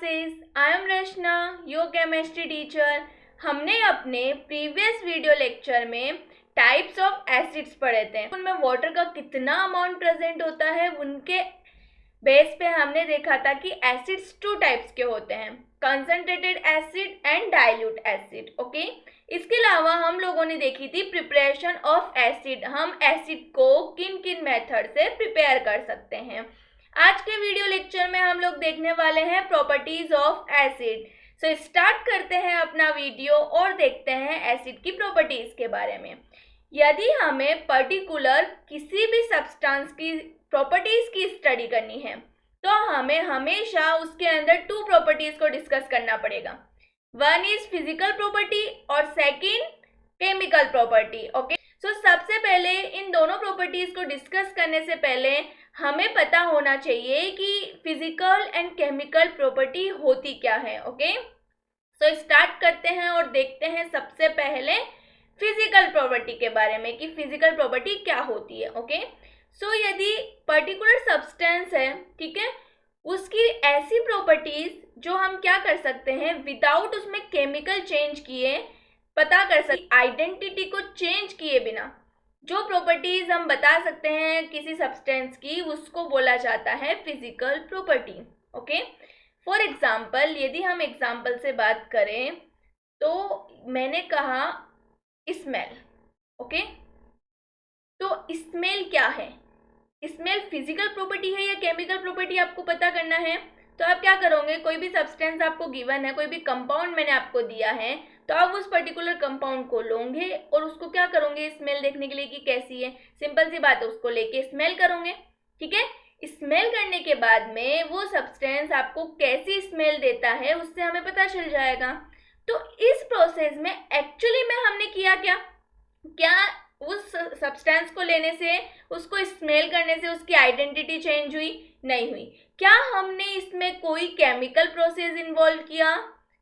Classes. I am Rachna, your chemistry teacher. हमने अपने previous video lecture में टाइप्स ऑफ एसिड्स पढ़े थे। उनमें वाटर का कितना अमाउंट प्रेजेंट होता है उनके बेस पे हमने देखा था कि एसिड्स टू टाइप्स के होते हैं, concentrated acid and dilute acid. Okay, इसके अलावा हम लोगों ने देखी थी प्रिपरेशन ऑफ एसिड। हम एसिड को किन किन मेथड से प्रिपेयर कर सकते हैं। आज के वीडियो लेक्चर में हम लोग देखने वाले हैं properties of acid. So start करते हैं अपना वीडियो और देखते हैं एसिड की प्रॉपर्टीज के बारे में। यदि हमें पर्टिकुलर किसी भी सब्सटेंस की प्रॉपर्टीज की स्टडी करनी है तो हमें हमेशा उसके अंदर टू प्रॉपर्टीज को डिस्कस करना पड़ेगा। वन इज फिजिकल प्रॉपर्टी और सेकंड केमिकल प्रॉपर्टी। ओके, सो सबसे पहले इन दोनों प्रॉपर्टीज को डिस्कस करने से पहले हमें पता होना चाहिए कि फिजिकल एंड केमिकल प्रॉपर्टी होती क्या है। ओके, सो स्टार्ट करते हैं और देखते हैं सबसे पहले फिजिकल प्रॉपर्टी के बारे में कि फिजिकल प्रॉपर्टी क्या होती है। ओके, सो यदि पर्टिकुलर सब्सटेंस है, ठीक है, उसकी ऐसी प्रॉपर्टीज जो हम क्या कर सकते हैं विदाउट उसमें केमिकल चेंज किए पता कर सकते, आइडेंटिटी को चेंज किए बिना जो प्रॉपर्टीज हम बता सकते हैं किसी सब्सटेंस की, उसको बोला जाता है physical property. Okay, for example यदि हम एग्जाम्पल से बात करें तो मैंने कहा स्मेल। ओके, तो स्मेल क्या है? स्मेल फिजिकल प्रॉपर्टी है या केमिकल प्रॉपर्टी आपको पता करना है। तो आप क्या करोगे, कोई भी सब्सटेंस आपको गिवन है, कोई भी कंपाउंड मैंने आपको दिया है, तो आप उस पर्टिकुलर कंपाउंड को लोगे और उसको क्या करोगे स्मेल देखने के लिए कि कैसी है। सिंपल सी बात है, उसको लेके स्मेल करोगे। ठीक है, स्मेल करने के बाद में वो सब्सटेंस आपको कैसी स्मेल देता है उससे हमें पता चल जाएगा। तो इस प्रोसेस में एक्चुअली में हमने किया क्या उस सब्सटेंस को लेने से, उसको स्मेल करने से उसकी आइडेंटिटी चेंज हुई? नहीं हुई। क्या हमने इसमें कोई केमिकल प्रोसेस इन्वॉल्व किया?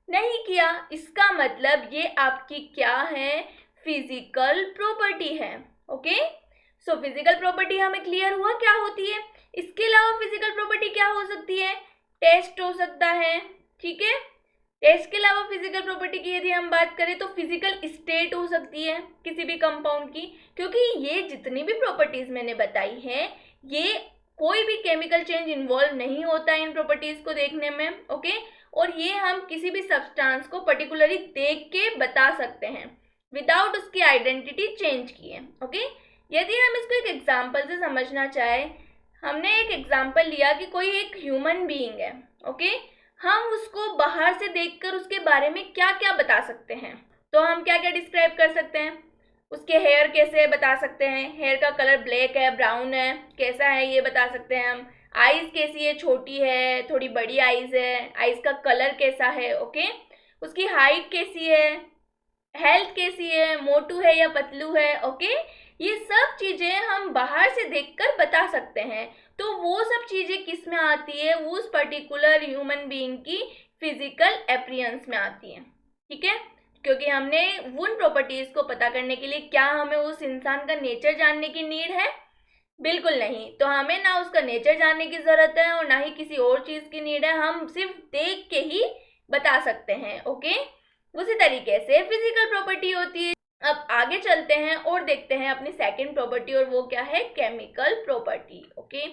नहीं किया। इसका मतलब ये आपकी क्या है, फिजिकल प्रॉपर्टी है। ओके, सो फिजिकल प्रॉपर्टी हमें क्लियर हुआ क्या होती है। इसके अलावा फिजिकल प्रॉपर्टी क्या हो सकती है? टेस्ट हो सकता है। ठीक है, टेस्ट के अलावा फिजिकल प्रॉपर्टी की यदि हम बात करें तो फिजिकल स्टेट हो सकती है किसी भी कंपाउंड की, क्योंकि ये जितनी भी प्रॉपर्टीज मैंने बताई है ये कोई भी केमिकल चेंज इन्वॉल्व नहीं होता है इन प्रॉपर्टीज को देखने में। ओके, और ये हम किसी भी सब्सटेंस को पर्टिकुलरली देख के बता सकते हैं विदाउट उसकी आइडेंटिटी चेंज किए। ओके, यदि हम इसको एक एग्जाम्पल से समझना चाहे, हमने एक एग्जाम्पल लिया कि कोई एक ह्यूमन बीइंग है। ओके, हम उसको बाहर से देखकर उसके बारे में क्या क्या बता सकते हैं। तो हम क्या क्या डिस्क्राइब कर सकते हैं, उसके हेयर कैसे बता सकते हैं, हेयर का कलर ब्लैक है, ब्राउन है, कैसा है ये बता सकते हैं हम। आईज कैसी है, छोटी है, थोड़ी बड़ी आईज है, आईज का कलर कैसा है। ओके, उसकी हाइट कैसी है, हेल्थ कैसी है, मोटू है या पतलू है। ओके, ये सब चीजें हम बाहर से देखकर बता सकते हैं। तो वो सब चीजें किस में आती है, उस पर्टिकुलर ह्यूमन बीइंग की फिजिकल अपीयरेंस में आती है। ठीक है, क्योंकि हमने उन प्रॉपर्टीज को पता करने के लिए, क्या हमें उस इंसान का नेचर जानने की नीड है? बिल्कुल नहीं। तो हमें ना उसका नेचर जानने की जरूरत है और ना ही किसी और चीज की नीड है, हम सिर्फ देख के ही बता सकते हैं। ओके, उसी तरीके से फिजिकल प्रॉपर्टी होती है। अब आगे चलते हैं और देखते हैं अपनी सेकंड प्रॉपर्टी, और वो क्या है, chemical property. Okay,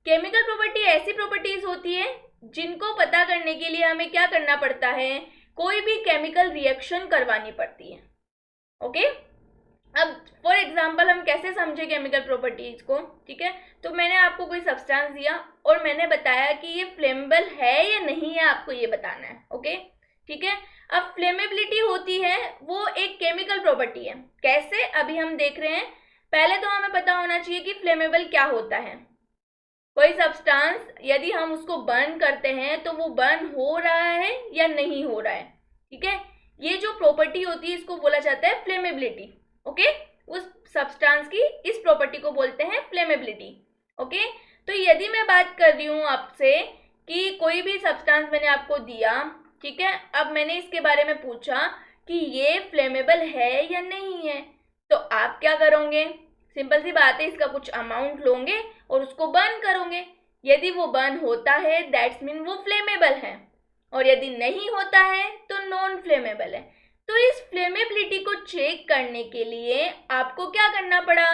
chemical property ऐसी प्रॉपर्टीज होती है जिनको पता करने के लिए हमें क्या करना पड़ता है, कोई भी केमिकल रिएक्शन करवानी पड़ती है। ओके, अब फॉर एग्जाम्पल हम कैसे समझे केमिकल प्रॉपर्टीज को। ठीक है, तो मैंने आपको कोई सब्सटेंस दिया और मैंने बताया कि ये फ्लेमेबल है या नहीं है, आपको ये बताना है। ओके, ठीक है, अब फ्लेमेबिलिटी होती है वो एक केमिकल प्रॉपर्टी है। कैसे, अभी हम देख रहे हैं। पहले तो हमें पता होना चाहिए कि फ्लेमेबल क्या होता है। कोई सब्सटेंस यदि हम उसको बर्न करते हैं तो वो बर्न हो रहा है या नहीं हो रहा है। ठीक है, ये जो प्रॉपर्टी होती है इसको बोला जाता है फ्लेमेबिलिटी। ओके, उस सब्सटेंस की इस प्रॉपर्टी को बोलते हैं फ्लेमेबिलिटी। ओके, तो यदि मैं बात कर रही हूँ आपसे कि कोई भी सब्सटेंस मैंने आपको दिया, ठीक है, अब मैंने इसके बारे में पूछा कि ये फ्लेमेबल है या नहीं है, तो आप क्या करोगे, सिंपल सी बात है, इसका कुछ अमाउंट लोगे और उसको बर्न करोगे। यदि वो बर्न होता है दैट्स मीन वो फ्लेमेबल है। और यदि नहीं होता है तो नॉन फ्लेमेबल है। तो इस फ्लेमेबिलिटी को चेक करने के लिए आपको क्या करना पड़ा?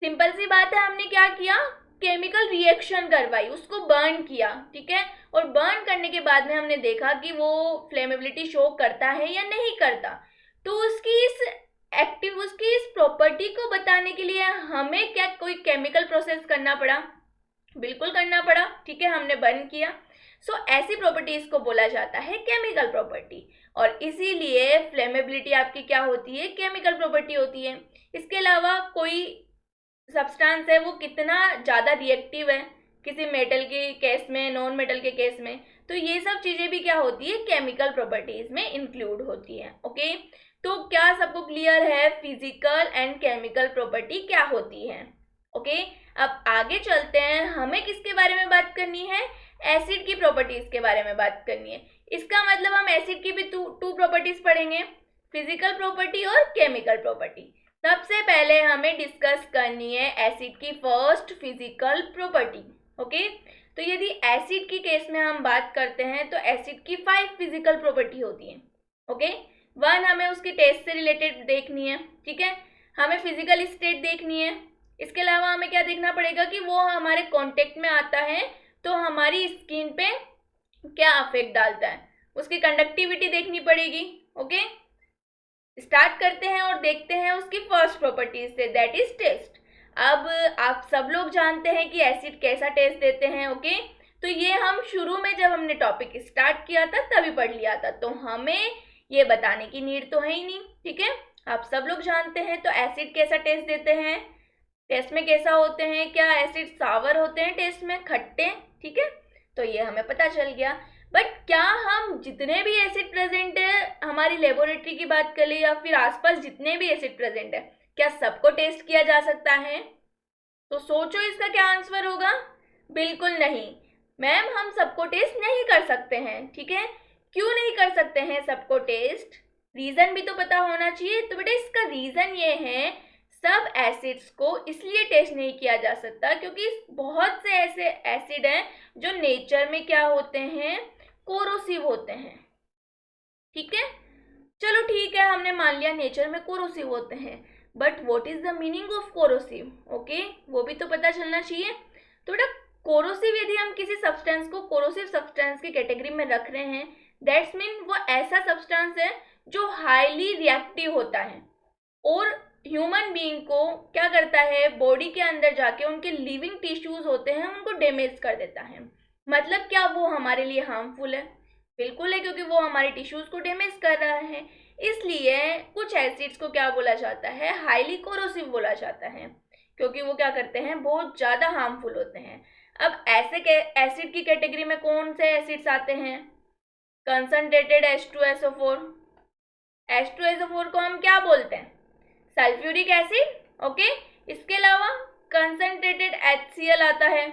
सिंपल सी बात है, हमने क्या किया? केमिकल रिएक्शन करवाई, उसको बर्न किया, ठीक है। और बर्न करने के बाद में हमने देखा कि वो फ्लेमेबिलिटी शो करता है या नहीं करता। तो उसकी इस प्रॉपर्टी को बताने के लिए हमें क्या कोई केमिकल प्रोसेस करना पड़ा? बिल्कुल करना पड़ा, ठीक है। हमने बर्न किया। ऐसी प्रॉपर्टीज को बोला जाता है केमिकल प्रॉपर्टी, और इसीलिए फ्लेमेबिलिटी आपकी क्या होती है? केमिकल प्रॉपर्टी होती है। इसके अलावा कोई सब्सटेंस है वो कितना ज़्यादा रिएक्टिव है किसी मेटल के केस में, नॉन मेटल के केस में, तो ये सब चीज़ें भी क्या होती है? केमिकल प्रॉपर्टीज में इंक्लूड होती है। ओके, तो क्या सबको क्लियर है फिजिकल एंड केमिकल प्रॉपर्टी क्या होती है? ओके, अब आगे चलते हैं। हमें किसके बारे में बात करनी है? एसिड की प्रॉपर्टीज के बारे में बात करनी है। इसका मतलब हम एसिड की भी टू प्रॉपर्टीज पढ़ेंगे, फिजिकल प्रॉपर्टी और केमिकल प्रॉपर्टी। सबसे पहले हमें डिस्कस करनी है एसिड की फर्स्ट फिजिकल प्रॉपर्टी। ओके, तो यदि एसिड की केस में हम बात करते हैं तो एसिड की 5 फिजिकल प्रॉपर्टी होती है। ओके, 1 हमें उसकी टेस्ट से रिलेटेड देखनी है, ठीक है। हमें फिजिकल स्टेट देखनी है। इसके अलावा हमें क्या देखना पड़ेगा कि वो हमारे कांटेक्ट में आता है तो हमारी स्किन पे क्या अफेक्ट डालता है, उसकी कंडक्टिविटी देखनी पड़ेगी। ओके, स्टार्ट करते हैं और देखते हैं उसकी फर्स्ट प्रॉपर्टीज से, दैट इज टेस्ट। अब आप सब लोग जानते हैं कि एसिड कैसा टेस्ट देते हैं। ओके, तो ये हम शुरू में जब हमने टॉपिक स्टार्ट किया था तभी पढ़ लिया था, तो हमें ये बताने की नीड तो है ही नहीं, ठीक है। आप सब लोग जानते हैं। तो एसिड कैसा टेस्ट देते हैं, टेस्ट में कैसा होते हैं? क्या एसिड सावर होते हैं टेस्ट में, खट्टे, ठीक है। तो ये हमें पता चल गया। बट क्या हम जितने भी एसिड प्रेजेंट है, हमारी लेबोरेटरी की बात कर ले या फिर आसपास जितने भी एसिड प्रेजेंट है, क्या सबको टेस्ट किया जा सकता है? तो सोचो इसका क्या आंसर होगा? बिल्कुल नहीं मैम, हम सबको टेस्ट नहीं कर सकते हैं, ठीक है। क्यों नहीं कर सकते हैं सबको टेस्ट? रीजन भी तो पता होना चाहिए। तो बेटा इसका रीजन ये है, सब एसिड्स को इसलिए टेस्ट नहीं किया जा सकता क्योंकि बहुत से ऐसे एसिड हैं जो नेचर में क्या होते हैं? कोरोसिव होते हैं, ठीक है। चलो ठीक है, हमने मान लिया नेचर में कोरोसिव होते हैं, but what is the meaning of corrosive? Okay, वो भी तो पता चलना चाहिए। तो बेटा कोरोसिव, यदि हम किसी सब्सटेंस को कोरोसिव सब्सटेंस की कैटेगरी में रख रहे हैं, दैट्स मीन वो ऐसा सब्सटेंस है जो हाईली रिएक्टिव होता है और ह्यूमन बीइंग को क्या करता है? बॉडी के अंदर जाके उनके लिविंग टिश्यूज होते हैं उनको डैमेज कर देता है। मतलब क्या वो हमारे लिए हार्मफुल है? बिल्कुल है, क्योंकि वो हमारे टिश्यूज को डैमेज कर रहा है। इसलिए कुछ एसिड्स को क्या बोला जाता है? हाईली कोरोसिव बोला जाता है, क्योंकि वो क्या करते हैं? बहुत ज़्यादा हार्मफुल होते हैं। अब ऐसे के एसिड की कैटेगरी में कौन से एसिड्स आते हैं? Concentrated H2SO4। H2SO4 को हम क्या बोलते हैं? Sulphuric acid. ओके, इसके अलावा कंसंट्रेटेड HCl आता है,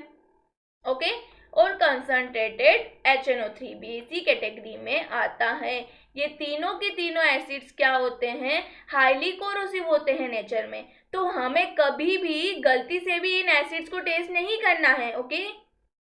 ओके, और कंसंट्रेटेड HNO3 भी इसी कैटेगरी में आता है। ये तीनों के तीनों एसिड्स क्या होते हैं? हाईली कोरोसिव होते हैं नेचर में। तो हमें कभी भी गलती से भी इन एसिड्स को टेस्ट नहीं करना है। ओके,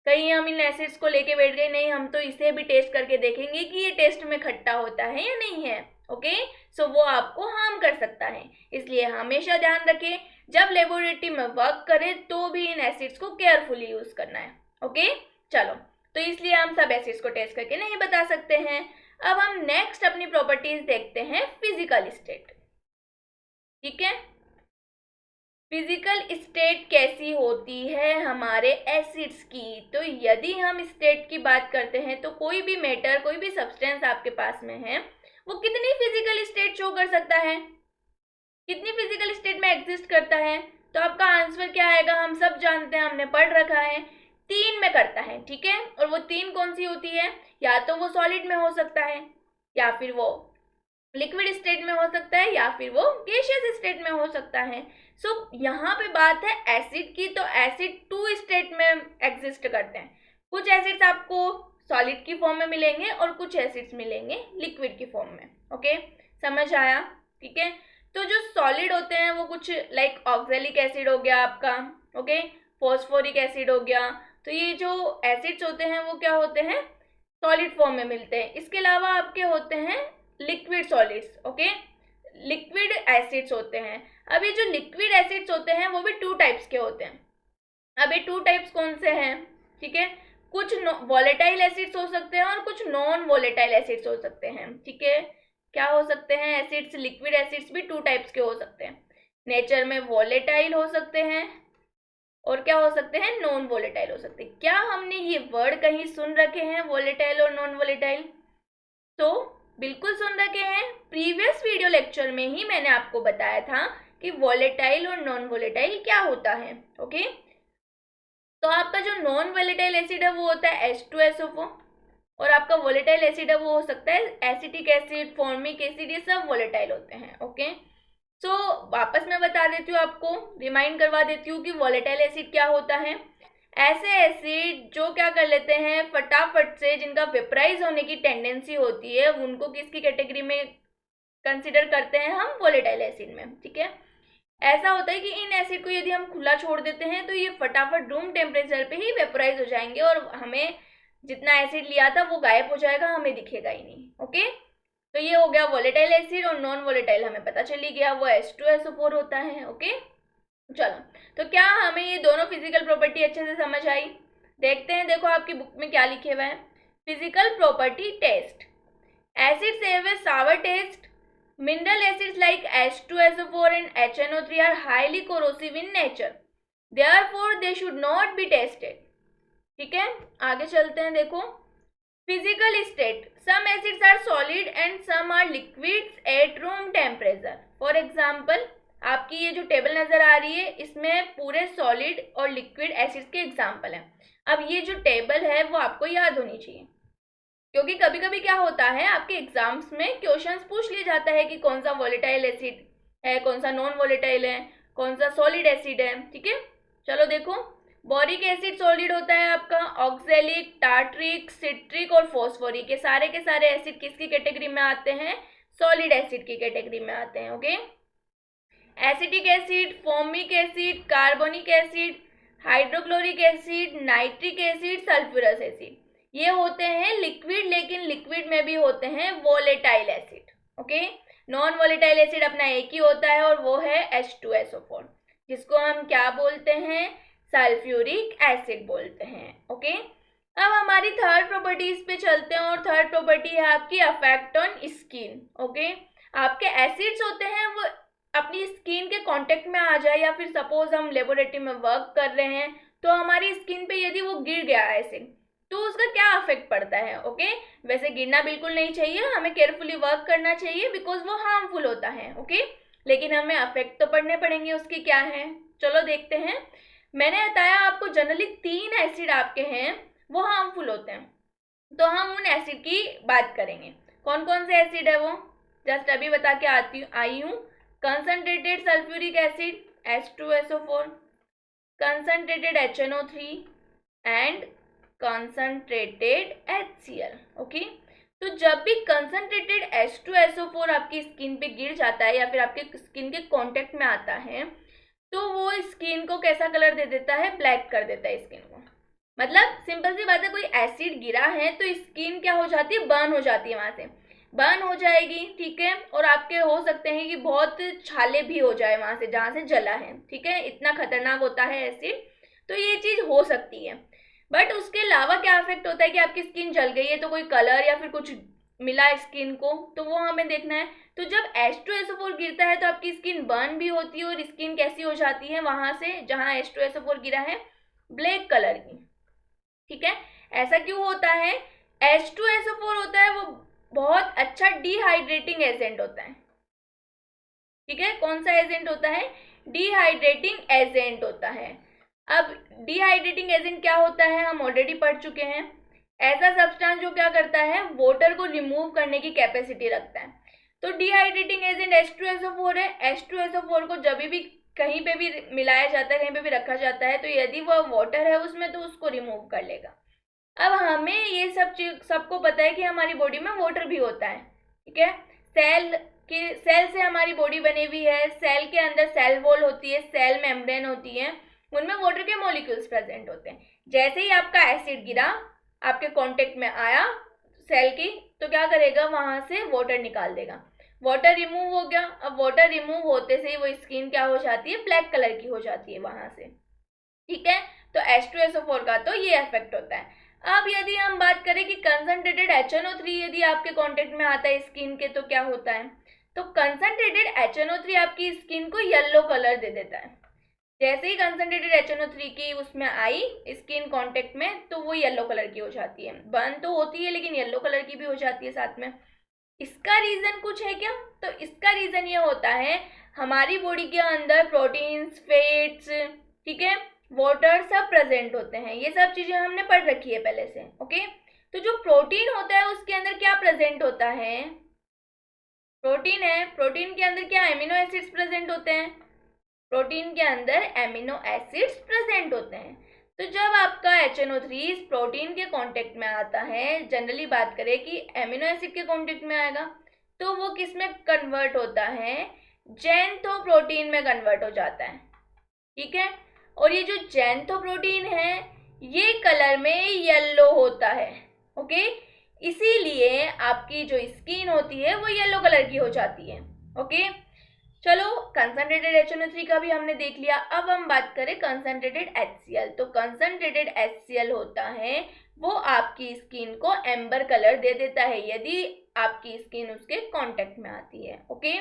कहीं हम इन एसिड्स को लेके बैठ गए, नहीं हम तो इसे भी टेस्ट करके देखेंगे कि ये टेस्ट में खट्टा होता है या नहीं है। ओके, सो वो आपको हार्म कर सकता है। इसलिए हमेशा ध्यान रखें, जब लेबोरेटरी में वर्क करें तो भी इन एसिड्स को केयरफुली यूज करना है। ओके, चलो, तो इसलिए हम सब एसिड्स को टेस्ट करके नहीं बता सकते हैं। अब हम नेक्स्ट अपनी प्रॉपर्टीज देखते हैं, फिजिकल स्टेट, ठीक है। फिजिकल स्टेट कैसी होती है हमारे एसिड्स की? तो यदि हम स्टेट की बात करते हैं तो कोई भी मैटर, कोई भी सब्सटेंस आपके पास में है, वो कितनी फिजिकल स्टेट शो कर सकता है? कितनी फिजिकल स्टेट में एग्जिस्ट करता है? तो आपका आंसर क्या आएगा? हम सब जानते हैं, हमने पढ़ रखा है, 3 में करता है, ठीक है। और वो 3 कौन सी होती है? या तो वो सॉलिड में हो सकता है, या फिर वो लिक्विड स्टेट में हो सकता है, या फिर वो गैसियस स्टेट में हो सकता है। सो यहाँ पे बात है एसिड की, तो एसिड 2 स्टेट में एग्जिस्ट करते हैं। कुछ एसिड्स आपको सॉलिड की फॉर्म में मिलेंगे और कुछ एसिड्स मिलेंगे लिक्विड की फॉर्म में। ओके, समझ आया? ठीक है, तो जो सॉलिड होते हैं वो कुछ लाइक ऑक्सैलिक एसिड हो गया आपका, ओके, फॉस्फोरिक एसिड हो गया। तो ये जो एसिड्स होते हैं वो क्या होते हैं? सॉलिड फॉर्म में मिलते हैं। इसके अलावा आपके होते हैं liquid solids, okay, liquid acids होते हैं। अब ये जो लिक्विड एसिड्स होते हैं वो भी 2 टाइप्स के होते हैं। अब ये 2 टाइप्स कौन से हैं, ठीक है, कुछ वॉलेटाइल एसिड्स हो सकते हैं और कुछ नॉन वॉलेटाइल एसिड्स हो सकते हैं, ठीक है। क्या हो सकते हैं एसिड्स, लिक्विड एसिड्स भी 2 टाइप्स के हो सकते हैं, नेचर में वॉलेटाइल हो सकते हैं और क्या हो सकते हैं, नॉन वॉलेटाइल हो सकते हैं। क्या हमने ये वर्ड कहीं सुन रखे हैं, वॉलेटाइल और नॉन वॉलेटाइल? तो बिल्कुल सुन रखे हैं। प्रीवियस वीडियो लेक्चर में ही मैंने आपको बताया था कि वॉलेटाइल और नॉन वॉलेटाइल क्या होता है, ओके। तो आपका जो नॉन वॉलेटाइल एसिड है वो होता है H2SO4 और आपका वॉलेटाइल एसिड है वो हो सकता है एसिटिक एसिड, फॉर्मिक एसिड, ये सब वॉलेटाइल होते हैं, ओके। सो वापस मैं बता देती हूँ, आपको रिमाइंड करवा देती हूँ कि वॉलेटाइल एसिड क्या होता है। ऐसे एसिड जो क्या कर लेते हैं फटाफट से, जिनका वेपराइज होने की टेंडेंसी होती है, उनको किसकी कैटेगरी में कंसिडर करते हैं हम, वॉलेटाइल एसिड में, ठीक है। ऐसा होता है कि इन एसिड को यदि हम खुला छोड़ देते हैं तो ये फटाफट रूम टेम्परेचर पे ही वेपराइज हो जाएंगे और हमें जितना एसिड लिया था वो गायब हो जाएगा, हमें दिखेगा ही नहीं, ओके। तो ये हो गया वॉलेटाइल एसिड और नॉन वॉलेटाइल हमें पता चल ही गया, वो H2SO4 होता है, ओके। चलो, तो क्या हमें ये दोनों फिजिकल प्रॉपर्टी अच्छे से समझ आई? देखते हैं, देखो आपकी बुक में क्या लिखे हुए हैं। Physical property test, acids have a sour test, mineral acids like H2SO4 and HNO3 are highly corrosive in nature, therefore they should not be tested, ठीक है। आगे चलते हैं, देखो physical state, some acids are solid and some are liquids at room temperature. For example, आपकी ये जो table नजर आ रही है इसमें पूरे सॉलिड और लिक्विड एसिड्स के एग्जाम्पल हैं। अब ये जो टेबल है वो आपको याद होनी चाहिए, क्योंकि कभी कभी क्या होता है आपके एग्जाम्स में क्वेश्चंस पूछ लिया जाता है कि कौन सा वॉलेटाइल एसिड है, कौन सा नॉन वॉलेटाइल है, कौन सा सॉलिड एसिड है, ठीक है। चलो देखो, बोरिक एसिड सॉलिड होता है आपका, ऑक्जेलिक, टार्ट्रिक, सिट्रिक और फॉस्फोरिक, ये सारे के सारे एसिड किसकी कैटेगरी में आते हैं, सॉलिड एसिड की कैटेगरी में आते हैं, okay. Acetic acid, formic acid, carbonic acid, hydrochloric acid, nitric acid, sulphurous acid, ये होते हैं लिक्विड, लेकिन लिक्विड में भी होते हैं volatile acid, okay. Non volatile acid अपना एक ही होता है और वो है H2SO4, जिसको हम क्या बोलते हैं, सल्फ्यूरिक एसिड बोलते हैं, ओके। अब हमारी थर्ड प्रॉपर्टीज पे चलते हैं और थर्ड प्रॉपर्टी है आपकी अफेक्ट ऑन स्किन, ओके। आपके एसिड्स होते हैं वो अपनी स्किन के कांटेक्ट में आ जाए, या फिर सपोज हम लेबोरेटरी में वर्क कर रहे हैं तो हमारी स्किन पे यदि वो गिर गया एसिड तो उसका क्या अफेक्ट पड़ता है, ओके। वैसे गिरना बिल्कुल नहीं चाहिए, हमें केयरफुली वर्क करना चाहिए बिकॉज वो हार्मफुल होता है, ओके। लेकिन हमें अफेक्ट तो पड़ने पड़ेंगे, उसके क्या है, चलो देखते हैं। मैंने बताया आपको जनरली 3 एसिड आपके हैं वो हार्मफुल होते हैं, तो हम उन एसिड की बात करेंगे। कौन कौन से एसिड है वो जस्ट अभी बता के आई हूँ। Concentrated sulphuric acid H2SO4, concentrated HNO3 and concentrated HCl, okay. तो जब भी कंसंट्रेटेड H2SO4 आपकी स्किन पे गिर जाता है या फिर आपके स्किन के कांटेक्ट में आता है तो वो स्किन को कैसा कलर दे देता है, ब्लैक कर देता है स्किन को। मतलब सिंपल सी बात है, कोई एसिड गिरा है तो स्किन क्या हो जाती है, बर्न हो जाती है, वहां से बर्न हो जाएगी, ठीक है। और आपके हो सकते हैं कि बहुत छाले भी हो जाए वहां से जहां से जला है, ठीक है, इतना खतरनाक होता है एसिड, तो ये चीज हो सकती है। बट उसके अलावा क्या इफेक्ट होता है कि आपकी स्किन जल गई है तो कोई कलर या फिर कुछ मिला स्किन को, तो वो हमें देखना है। तो जब H2SO4 गिरता है तो आपकी स्किन बर्न भी होती है और स्किन कैसी हो जाती है, वहां से जहां H2SO4 गिरा है ब्लैक कलर की, ठीक है। ऐसा क्यों होता है, H2SO4 होता है वो बहुत अच्छा डिहाइड्रेटिंग एजेंट होता है, ठीक है। कौन सा एजेंट होता है, डिहाइड्रेटिंग एजेंट होता है। अब डिहाइड्रेटिंग एजेंट क्या होता है हम ऑलरेडी पढ़ चुके हैं, ऐसा सब्सटेंस जो क्या करता है वाटर को रिमूव करने की कैपेसिटी रखता है। तो डिहाइड्रेटिंग एजेंट H2SO4 है। H2SO4 को जब भी कहीं पे भी मिलाया जाता है, कहीं पे भी रखा जाता है, तो यदि वह वाटर है उसमें तो उसको रिमूव कर लेगा। अब हमें ये सब चीज सबको पता है कि हमारी बॉडी में वाटर भी होता है, ठीक है। सेल से हमारी बॉडी बनी हुई है, सेल के अंदर सेल वॉल होती है, सेल मेम्ब्रेन होती है, उनमें वाटर के मॉलिक्यूल्स प्रेजेंट होते हैं। जैसे ही आपका एसिड गिरा, आपके कांटेक्ट में आया, सेल की, तो क्या करेगा, वहां से वाटर निकाल देगा। वाटर रिमूव हो गया। अब वाटर रिमूव होते से ही वो स्किन क्या हो जाती है, ब्लैक कलर की हो जाती है वहां से। ठीक है, तो H2SO4 का तो ये इफेक्ट होता है। अब यदि हम बात करें कि कंसंट्रेटेड HNO3 यदि आपके कांटेक्ट में आता है स्किन के, तो क्या होता है, तो कंसंट्रेटेड HNO3 आपकी स्किन को येलो कलर दे देता है। जैसे ही कंसंट्रेटेड HNO3 की उसमें आई स्किन कांटेक्ट में, तो वो येलो कलर की हो जाती है। बर्न तो होती है लेकिन येलो कलर की भी हो जाती है साथ में। इसका रीजन कुछ है क्या, तो इसका रीजन ये होता है हमारी बॉडी के अंदर प्रोटीन्स, फैट्स, ठीक है, वाटर सब प्रेजेंट होते हैं। ये सब चीजें हमने पढ़ रखी है पहले से। ओके, तो जो प्रोटीन होता है उसके अंदर क्या प्रेजेंट होता है, प्रोटीन है, प्रोटीन के अंदर क्या एमिनो एसिड्स प्रेजेंट होते हैं, प्रोटीन के अंदर एमिनो एसिड्स प्रेजेंट होते हैं। तो जब आपका HNO3 इस प्रोटीन के कांटेक्ट में आता है, जनरली बात करें कि एमिनो एसिड के कांटेक्ट में आएगा, तो वो किस में कन्वर्ट होता है, ज़ैंथोप्रोटीन में कन्वर्ट हो जाता है। ठीक है, और ये जो ज़ैंथोप्रोटीन है ये कलर में येलो होता है। ओके, इसीलिए आपकी जो स्किन होती है वो येलो कलर की हो जाती है। ओके, चलो कंसंट्रेटेड HNO3 का भी हमने देख लिया। अब हम बात करें कंसंट्रेटेड HCl। तो कंसंट्रेटेड HCl होता है वो आपकी स्किन को एम्बर कलर दे देता है यदि आपकी स्किन उसके कांटेक्ट में आती है। ओके,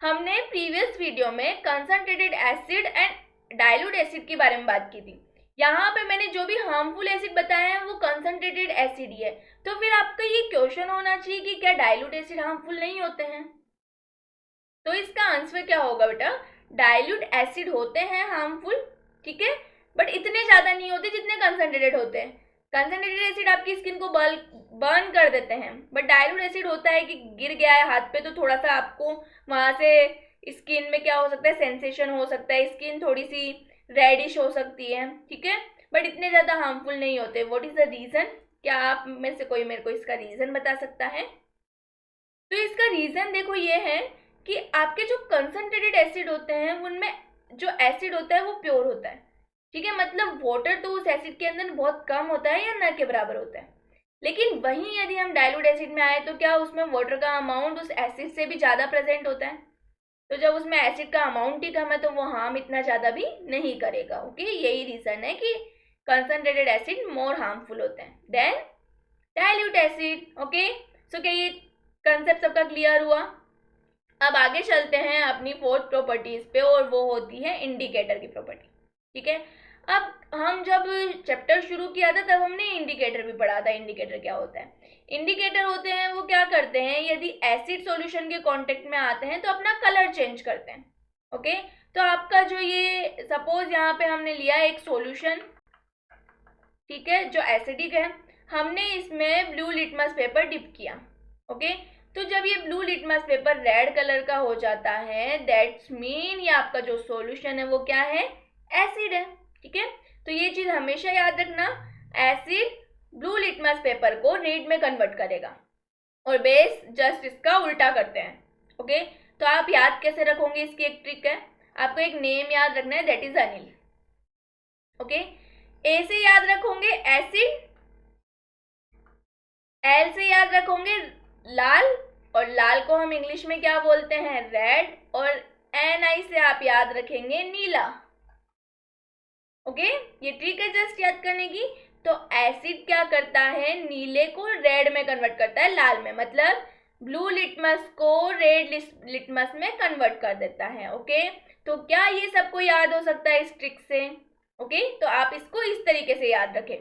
हमने प्रीवियस वीडियो में concentrated acid and dilute acid के बारे में बात की थी। यहाँ पे मैंने जो भी हार्मफुल एसिड बताया है वो कंसंट्रेटेड एसिड ही है। तो फिर आपका ये क्वेश्चन होना चाहिए कि क्या डाइल्यूट एसिड हार्मफुल नहीं होते हैं, तो इसका आंसर क्या होगा बेटा, डाइल्यूट एसिड होते हैं हार्मफुल, ठीक है, बट इतने ज्यादा नहीं होते जितने कंसंट्रेटेड होते हैं। कंसंट्रेटेड एसिड आपकी स्किन को बर्न कर देते हैं, बट डाइल्यूट एसिड होता है कि गिर गया है हाथ पे तो थोड़ा सा आपको वहां से स्किन में क्या हो सकता है, सेंसेशन हो सकता है, स्किन थोड़ी सी रेडिश हो सकती है, ठीक है, बट इतने ज्यादा हार्मफुल नहीं होते। व्हाट इज द रीजन, क्या आप में से कोई मेरे को इसका रीजन बता सकता है? तो इसका रीजन देखो ये है कि आपके जो कंसंट्रेटेड एसिड होते हैं उनमें जो एसिड होता है वो प्योर होता है। ठीक है, मतलब वाटर तो उस एसिड के अंदर बहुत कम होता है या न के बराबर होता है। लेकिन वहीं यदि हम डाइल्यूट एसिड में आए तो क्या उसमें वाटर का अमाउंट उस एसिड से भी ज़्यादा प्रेजेंट होता है। तो जब उसमें एसिड का अमाउंट ही कम है तो वो हार्म इतना ज़्यादा भी नहीं करेगा। ओके, यही रीज़न है कि कंसंट्रेटेड एसिड मोर हार्मफुल होते हैं देन डाइल्यूट एसिड। ओके, सो क्या ये कंसेप्ट सबका क्लियर हुआ? अब आगे चलते हैं अपनी फोर्थ प्रॉपर्टीज पे और वो होती है इंडिकेटर की प्रॉपर्टी। ठीक है, अब हम जब चैप्टर शुरू किया था तब हमने इंडिकेटर भी पढ़ा था। इंडिकेटर क्या होता है, इंडिकेटर होते हैं वो क्या करते हैं, यदि एसिड सॉल्यूशन के कांटेक्ट में आते हैं तो अपना कलर चेंज करते हैं। ओके, तो आपका जो ये सपोज यहाँ पे हमने लिया एक सॉल्यूशन, ठीक है, जो एसिडिक है, हमने इसमें ब्लू लिटमस पेपर डिप किया। ओके, तो जब ये blue litmus paper red colour का हो जाता है दैट्स मीन ये आपका जो सॉल्यूशन है वो क्या है, एसिड है। ठीक है, तो ये चीज हमेशा याद रखना, एसिड ब्लू लिटमस पेपर को रेड में कन्वर्ट करेगा और बेस जस्ट इसका उल्टा करते हैं। ओके, तो आप याद कैसे रखोगे, इसकी एक ट्रिक है, आपको एक नेम याद रखना है दैट इज अनिल। ओके, ए से याद रखोगे एसिड, एल से याद रखोगे लाल, और लाल को हम इंग्लिश में क्या बोलते हैं, रेड, और NI से आप याद रखेंगे नीला। ओके, ये ट्रिक है जस्ट याद करने की। तो एसिड क्या करता है, नीले को रेड में कन्वर्ट करता है, लाल में, मतलब ब्लू लिटमस को रेड लिटमस में कन्वर्ट कर देता है। ओके, तो क्या ये सबको याद हो सकता है इस ट्रिक से? ओके, तो आप इसको इस तरीके से याद रखें।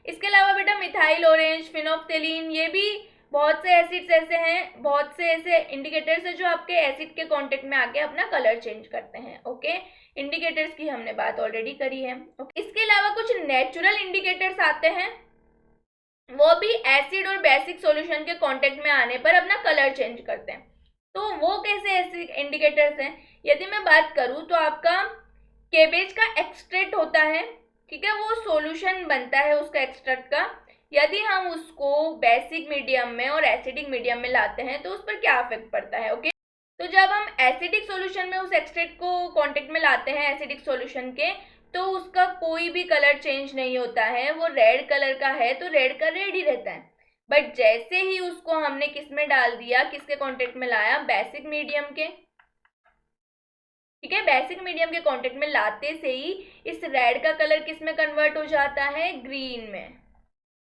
इसके अलावा बेटा मिथाइल ऑरेंज, फिनोफ्थेलिन, ये भी बहुत से एसिड्स ऐसे हैं, बहुत से ऐसे इंडिकेटर्स हैं जो आपके एसिड के कांटेक्ट में आके अपना कलर चेंज करते हैं। ओके, इंडिकेटर्स की हमने बात ऑलरेडी करी है। इसके अलावा कुछ नेचुरल इंडिकेटर्स आते हैं, वो भी एसिड और बेसिक सॉल्यूशन के कांटेक्ट में आने पर अपना कलर चेंज करते हैं। तो वो कैसे ऐसे इंडिकेटर्स हैं, यदि मैं बात करूँ तो आपका केबेज का एक्सट्रैक्ट होता है, ठीक है, वो सॉल्यूशन बनता है उसका एक्सट्रैक्ट का। यदि हम उसको बेसिक मीडियम में और एसिडिक मीडियम में लाते हैं तो उस पर क्या इफेक्ट पड़ता है। ओके, तो जब हम एसिडिक सॉल्यूशन में उस एक्सट्रैक्ट को कांटेक्ट में लाते हैं एसिडिक सॉल्यूशन के, तो उसका कोई भी कलर चेंज नहीं होता है, वो रेड कलर का है तो रेड का रेड ही रहता है। बट जैसे ही उसको हमने किस में डाल दिया, किसके कांटेक्ट में लाया, बेसिक मीडियम के, ठीक है, बेसिक मीडियम के कांटेक्ट में लाते से ही इस रेड का कलर किस में कन्वर्ट हो जाता है, ग्रीन में।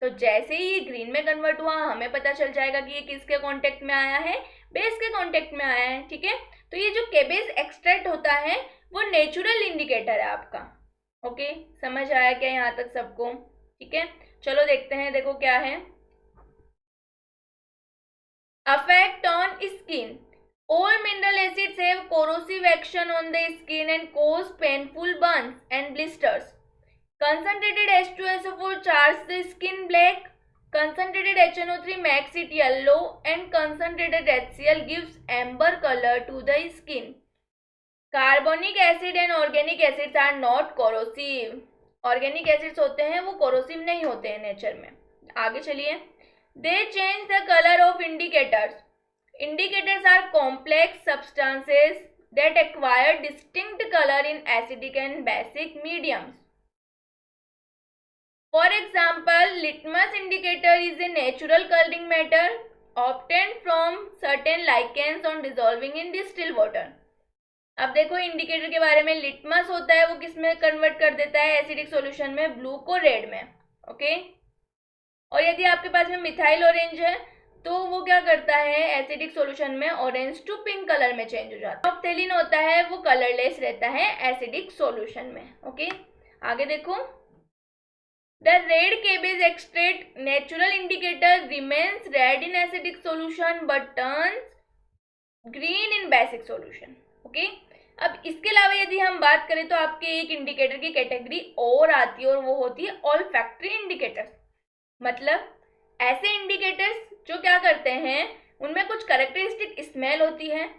तो जैसे ही ग्रीन में कन्वर्ट हुआ हमें पता चल जाएगा कि ये किसके कांटेक्ट में आया है, बेस के कांटेक्ट में आया है, ठीक है। तो ये जो केबेस एक्सट्रैक्ट होता है वो नेचुरल इंडिकेटर है आपका। ओके, समझ आया क्या यहाँ तक सबको, ठीक है। चलो देखते हैं, देखो क्या है। Affect on skin, all mineral acids have corrosive action on the skin and cause painful burns and blisters. Concentrated H2SO4 charges the skin black, concentrated HNO3 makes it yellow and concentrated HCl gives amber color to the skin. Carbonic acid and organic acids are not corrosive. Organic acids होते हैं वो corrosive नहीं होते हैं nature में। आगे चलिए। They change the color of indicators. Indicators are complex substances that acquire distinct color in acidic and basic mediums. For example, litmus indicator is a natural coloring matter obtained from certain lichens on dissolving in distilled water. अब देखो indicator के बारे में, litmus होता है वो किस में कन्वर्ट कर देता है, एसिडिक सॉल्यूशन में, ब्लू को रेड में, ओके। और यदि आपके पास में मिथाइल ऑरेंज है तो वो क्या करता है, एसिडिक सॉल्यूशन में ऑरेंज टू पिंक कलर में चेंज हो जाता है। ऑक्टेलिन होता है वो कलरलेस रहता है एसिडिक सॉल्यूशन में, ओके। आगे देखो, the red cabbage extract natural indicator remains red in acidic solution but turns green in basic solution, okay. अब इसके अलावा यदि हम बात करें तो आपके एक इंडिकेटर की कैटेगरी और आती है और वो होती है ऑल्फैक्टरी इंडिकेटर्स। मतलब ऐसे इंडिकेटर्स जो क्या करते हैं, उनमें कुछ कैरेक्टरिस्टिक स्मेल होती है,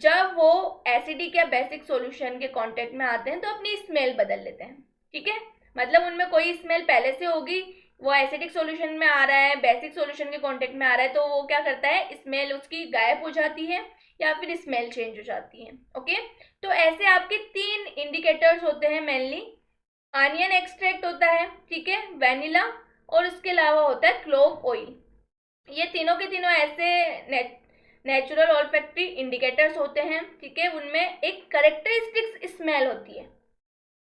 जब वो एसिडिक या बेसिक सॉल्यूशन के कांटेक्ट में आते हैं तो अपनी स्मेल बदल लेते हैं, ठीक है। मतलब उनमें कोई स्मेल पहले से होगी, वो एसिडिक सॉल्यूशन में आ रहा है, बेसिक सॉल्यूशन के कांटेक्ट में आ रहा है, तो वो क्या करता है, स्मेल उसकी गायब हो जाती है या फिर स्मेल चेंज हो जाती है, ओके। तो ऐसे आपके 3 इंडिकेटर्स होते हैं मेनली। अनियन एक्सट्रैक्ट होता है, ठीक है, वेनिला, और उसके अलावा होता है क्लोव ऑयल। ये तीनों के तीनों ऐसे नेचुरल ऑल्फैक्टरी इंडिकेटर्स होते हैं, ठीक है। उनमें एक कैरेक्टरिस्टिक स्मेल होती है।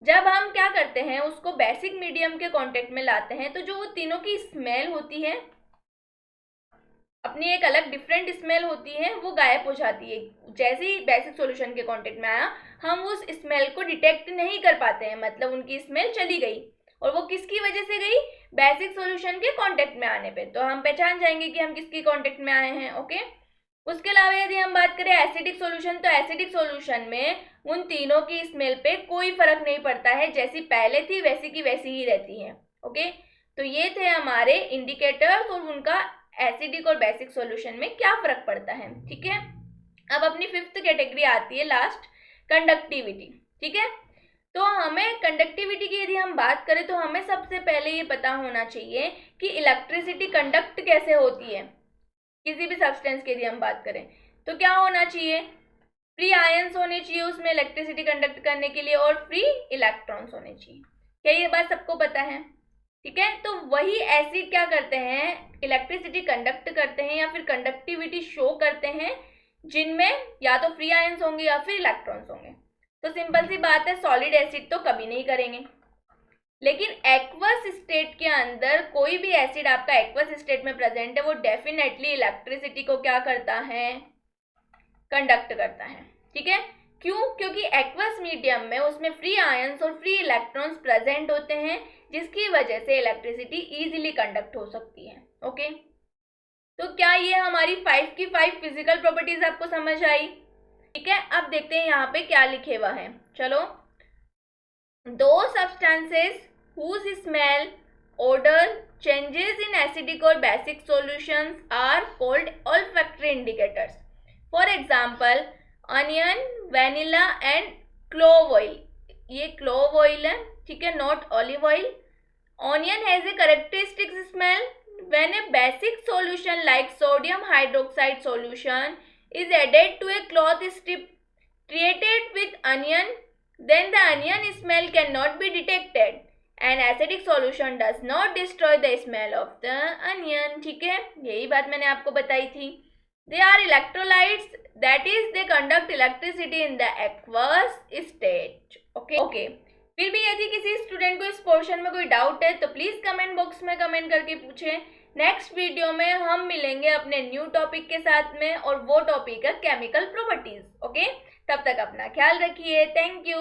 जब हम क्या करते हैं, उसको बेसिक मीडियम के कांटेक्ट में लाते हैं तो जो वो तीनों की स्मेल होती है, अपनी एक अलग डिफरेंट स्मेल होती है, वो गायब हो जाती है। जैसे ही बेसिक सॉल्यूशन के कांटेक्ट में आया, हम उस स्मेल को डिटेक्ट नहीं कर पाते हैं, मतलब उनकी स्मेल चली गई। और वो किसकी वजह से गई, बेसिक सॉल्यूशन के कांटेक्ट में आने पे, तो हम पहचान जाएंगे कि हम किसकी कांटेक्ट में आए हैं, ओके। उसके अलावा यदि हम बात करें एसिडिक सॉल्यूशन, तो एसिडिक सॉल्यूशन में उन तीनों की स्मेल पे कोई फर्क नहीं पड़ता है, जैसी पहले थी वैसी की वैसी ही रहती है, ओके। तो ये थे हमारे इंडिकेटर्स और उनका एसिडिक और बेसिक सॉल्यूशन में क्या फर्क पड़ता है, ठीक है। अब अपनी 5th कैटेगरी आती है लास्ट, कंडक्टिविटी, ठीक है। तो हमें कंडक्टिविटी की यदि हम बात करें तो हमें सबसे पहले ये पता होना चाहिए कि इलेक्ट्रिसिटी कंडक्ट कैसे होती है। किसी भी सब्सटेंस की यदि हम बात करें तो क्या होना चाहिए, फ्री आयंस होने चाहिए उसमें इलेक्ट्रिसिटी कंडक्ट करने के लिए, और फ्री इलेक्ट्रॉन्स होने चाहिए। क्या ये बात सबको पता है, ठीक है। तो वही एसिड क्या करते हैं, इलेक्ट्रिसिटी कंडक्ट करते हैं या फिर कंडक्टिविटी शो करते हैं, जिनमें या तो फ्री आयंस होंगे या फिर इलेक्ट्रॉन्स होंगे। तो सिंपल सी बात है, सॉलिड एसिड तो कभी नहीं करेंगे, लेकिन एक्वस स्टेट के अंदर कोई भी एसिड आपका एक्वस स्टेट में प्रेजेंट है, वो डेफिनेटली इलेक्ट्रिसिटी को क्या करता है, कंडक्ट करता है, ठीक है। क्यों, क्योंकि एक्वस मीडियम में उसमें फ्री आयंस और फ्री इलेक्ट्रॉन्स प्रेजेंट होते हैं, जिसकी वजह से इलेक्ट्रिसिटी इजीली कंडक्ट हो सकती है, ओके। तो क्या ये हमारी 5 की 5 फिजिकल प्रॉपर्टीज आपको समझ आई, ठीक है। अब देखते हैं यहाँ पे क्या लिखे हुआ है, चलो। दो substances whose smell, odor changes in acidic or basic solutions are called olfactory indicators. For example, onion, vanilla and clove oil. ये clove oil है, ठीक है, not olive oil. Onion has a characteristic smell. When a basic solution like sodium hydroxide solution is added to a cloth strip treated with onion, then the onion smell cannot be detected and acidic solution does not destroy the smell of the onion. ठीक है, यही बात मैंने आपको बताई थी। They are electrolytes, that is they conduct electricity in the aqueous state. Okay. फिर भी यदि किसी स्टूडेंट को इस पोर्शन में कोई डाउट है तो प्लीज कमेंट बॉक्स में कमेंट करके पूछें। नेक्स्ट वीडियो में हम मिलेंगे अपने न्यू टॉपिक के साथ में, और वो टॉपिक है केमिकल प्रॉपर्टीज। ओके, तब तक अपना ख्याल रखिए। Thank you.